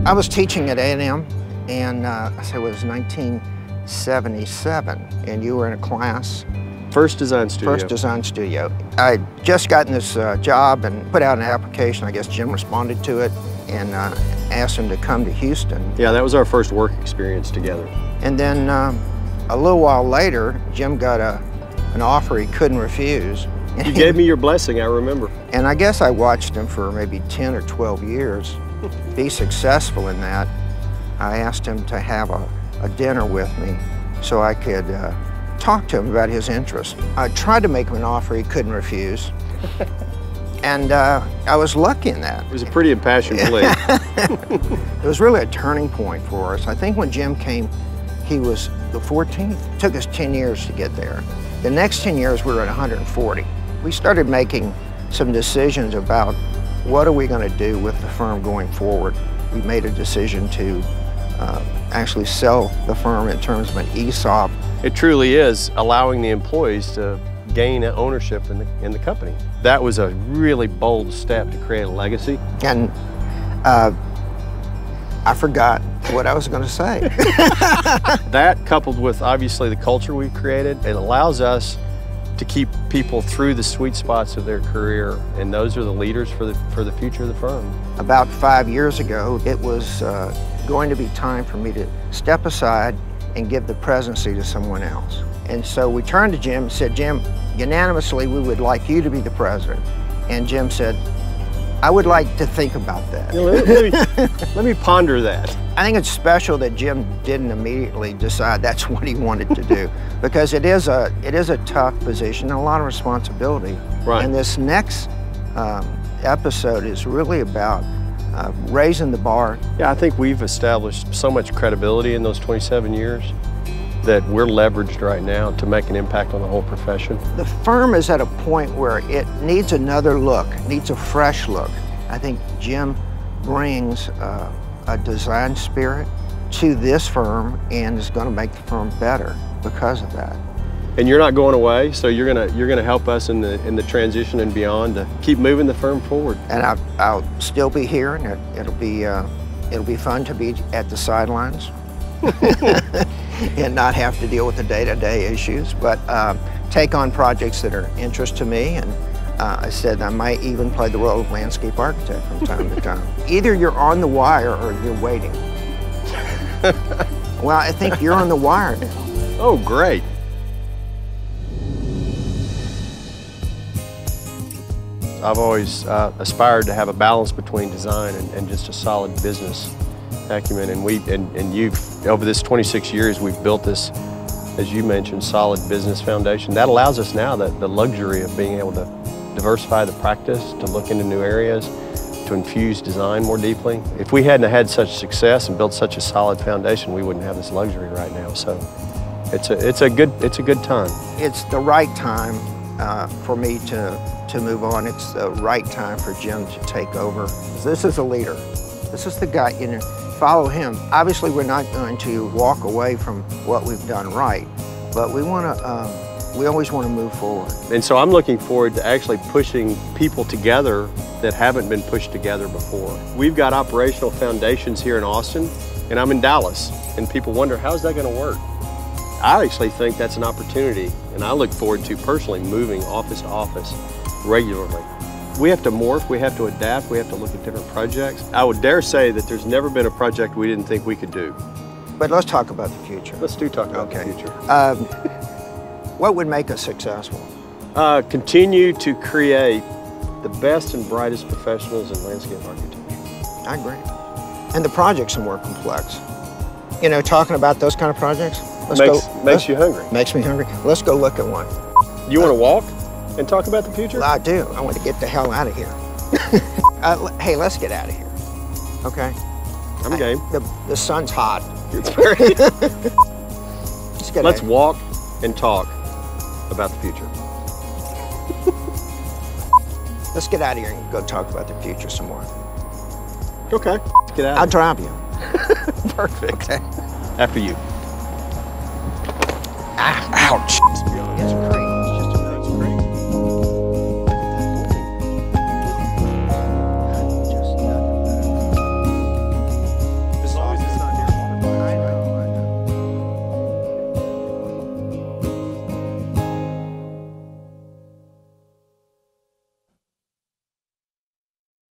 I was teaching at A&M, and it was 1977, and you were in a class. First design studio. First design studio. I just gotten this job and put out an application. I guess Jim responded to it and asked him to come to Houston. Yeah, that was our first work experience together. And then a little while later, Jim got an offer he couldn't refuse. You gave me your blessing, I remember. And I guess I watched him for maybe 10 or 12 years be successful in that. I asked him to have a dinner with me so I could talk to him about his interest. I tried to make him an offer he couldn't refuse. And I was lucky in that. It was a pretty impassioned plea. It was really a turning point for us. I think when Jim came, he was the 14th. It took us 10 years to get there. The next 10 years, we were at 140. We started making some decisions about what are we going to do with the firm going forward. We made a decision to actually sell the firm in terms of an ESOP. It truly is allowing the employees to gain ownership in the company. That was a really bold step to create a legacy. And I forgot what I was going to say. That, coupled with obviously the culture we've created, it allows us to keep people through the sweet spots of their career, and those are the leaders for the future of the firm. About 5 years ago, it was going to be time for me to step aside and give the presidency to someone else. And so we turned to Jim and said, Jim, unanimously, we would like you to be the president. And Jim said, I would like to think about that. Let me ponder that. I think it's special that Jim didn't immediately decide that's what he wanted to do, because it is a tough position and a lot of responsibility. Right. And this next episode is really about raising the bar. Yeah, I think we've established so much credibility in those 27 years that we're leveraged right now to make an impact on the whole profession. The firm is at a point where it needs another look, needs a fresh look. I think Jim brings a design spirit to this firm and is going to make the firm better because of that. And you're not going away, so you're gonna help us in the transition and beyond to keep moving the firm forward. And I'll still be here, and it'll be fun to be at the sidelines and not have to deal with the day-to-day issues, but take on projects that are interest to me. And I said I might even play the role of landscape architect from time to time. Either you're on the wire or you're waiting. Well, I think you're on the wire now. Oh, great. I've always aspired to have a balance between design and just a solid business acumen. And you've, over this 26 years, we've built this, as you mentioned, solid business foundation. That allows us now the luxury of being able to diversify the practice, to look into new areas, to infuse design more deeply. If we hadn't had such success and built such a solid foundation, we wouldn't have this luxury right now. So it's a good time. It's the right time for me to move on. It's the right time for Jim to take over. This is a leader. This is the guy, you know, follow him. Obviously, we're not going to walk away from what we've done right, but we always want to move forward. And so I'm looking forward to actually pushing people together that haven't been pushed together before. We've got operational foundations here in Austin, and I'm in Dallas, and people wonder, how's that going to work? I actually think that's an opportunity, and I look forward to personally moving office to office regularly. We have to morph, we have to adapt, we have to look at different projects. I would dare say that there's never been a project we didn't think we could do. But let's talk about the future. Let's talk about the future. What would make us successful? Continue to create the best and brightest professionals in landscape architecture. I agree. And the projects are more complex. You know, talking about those kind of projects, makes you hungry. Makes me hungry. Let's go look at one. You want to walk and talk about the future? I do. I want to get the hell out of here. Hey, let's get out of here. Okay? I'm game. The sun's hot. It's very... Let's walk and talk about the future. Let's get out of here and go talk about the future some more. Okay. Let's get out. I'll drive you. Perfect. Okay. After you. Ouch.